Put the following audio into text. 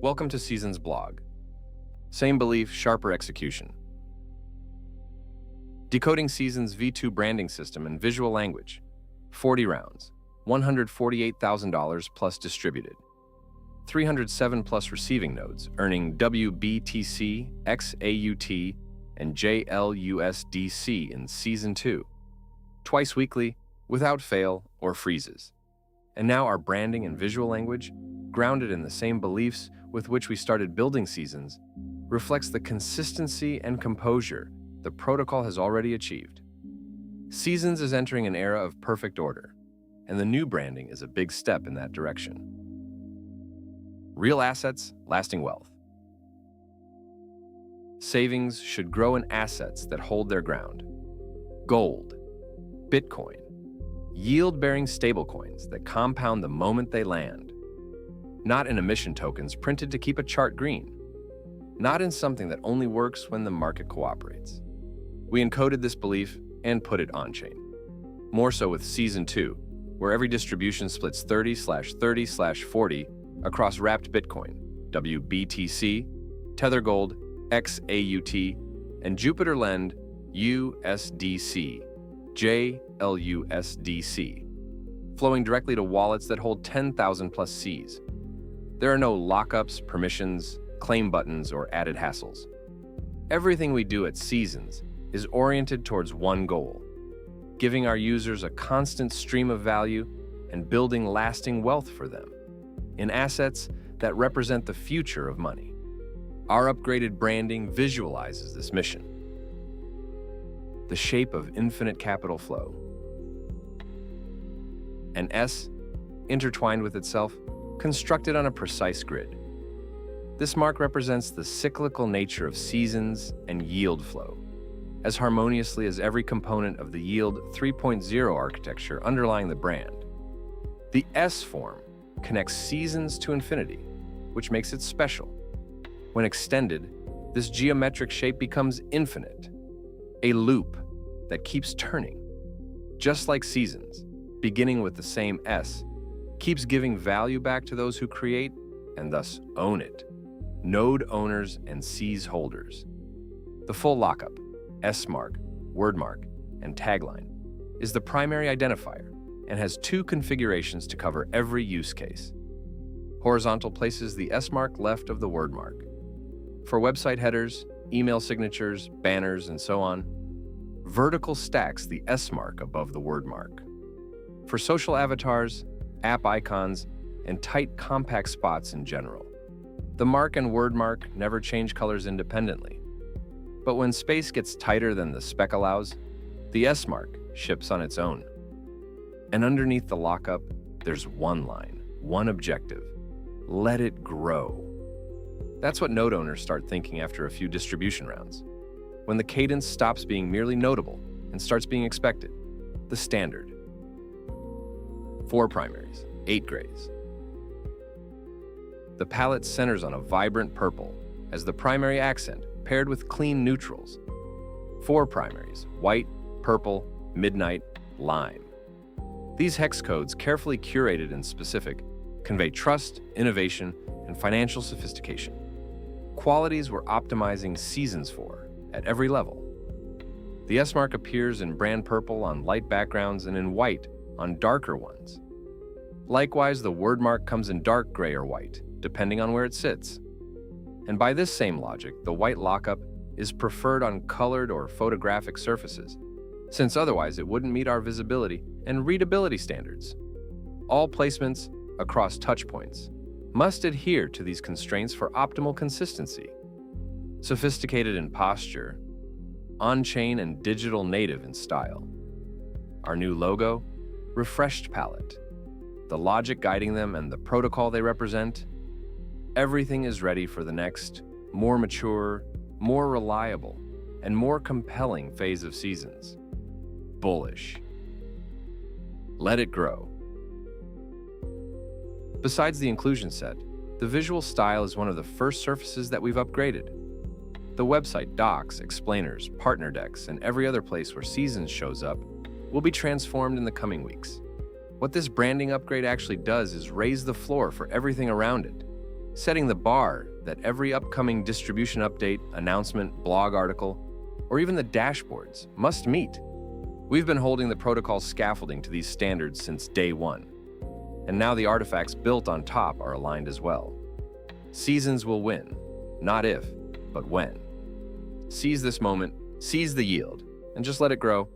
Welcome to Seasons blog. Same belief, sharper execution. Decoding Seasons V2 branding system and visual language. 40 rounds, $148,000 plus distributed. 307 plus receiving nodes, earning wBTC, XAUt, and jlUSDC in Season 2. Twice weekly, without fail or freezes. And now our branding and visual language, grounded in the same beliefs with which we started building Seasons, reflects the consistency and composure the protocol has already achieved. Seasons is entering an era of perfect order, and the new branding is a big step in that direction. Real assets, lasting wealth. Savings should grow in assets that hold their ground. Gold, Bitcoin, yield-bearing stablecoins that compound the moment they land. Not in emission tokens printed to keep a chart green. Not in something that only works when the market cooperates. We encoded this belief and put it on-chain. More so with Season 2, where every distribution splits 30/30/40 across wrapped Bitcoin, wBTC, Tether Gold, XAUt, and Jupiter Lend USDC, jlUSDC, flowing directly to wallets that hold 10,000 plus Cs. There are no lockups, permissions, claim buttons, or added hassles. Everything we do at Seasons is oriented towards one goal: giving our users a constant stream of value and building lasting wealth for them in assets that represent the future of money. Our upgraded branding visualizes this mission. The shape of infinite capital flow. An S, intertwined with itself, constructed on a precise grid. This mark represents the cyclical nature of Seasons and yield flow, as harmoniously as every component of the Yield 3.0 architecture underlying the brand. The S form connects Seasons to infinity, which makes it special. When extended, this geometric shape becomes infinite, a loop that keeps turning. Just like Seasons, beginning with the same S, keeps giving value back to those who create and thus own it, node owners and Cs holders. The full lockup, S mark, word mark, and tagline is the primary identifier and has two configurations to cover every use case. Horizontal places the S mark left of the word mark. For website headers, email signatures, banners, and so on, vertical stacks the S mark above the word mark. For social avatars, app icons, and tight compact spots in general, the mark and word mark never change colors independently. But when space gets tighter than the spec allows, the S mark ships on its own. And underneath the lockup, there's one line, one objective: let it grow. That's what node owners start thinking after a few distribution rounds, when the cadence stops being merely notable and starts being expected, the standard. 4 primaries, 8 grays. The palette centers on a vibrant purple as the primary accent, paired with clean neutrals. 4 primaries, white, purple, midnight, lime. These hex codes, carefully curated and specific, convey trust, innovation, and financial sophistication. Qualities we're optimizing Seasons for at every level. The S mark appears in brand purple on light backgrounds and in white on darker ones. Likewise, the word mark comes in dark gray or white, depending on where it sits. And by this same logic, the white lockup is preferred on colored or photographic surfaces, since otherwise it wouldn't meet our visibility and readability standards. All placements across touchpoints must adhere to these constraints for optimal consistency. Sophisticated in posture, on-chain and digital native in style. Our new logo, refreshed palette, the logic guiding them and the protocol they represent. Everything is ready for the next, more mature, more reliable, and more compelling phase of Seasons. Bullish. Let it grow. Besides the inclusion set, the visual style is one of the first surfaces that we've upgraded. The website, docs, explainers, partner decks, and every other place where Seasons shows up will be transformed in the coming weeks. What this branding upgrade actually does is raise the floor for everything around it. setting the bar that every upcoming distribution update, announcement, blog article, or even the dashboards must meet. We've been holding the protocol scaffolding to these standards since day one, and now the artifacts built on top are aligned as well. Seasons will win, not if, but when. Seize this moment, seize the yield, and just let it grow.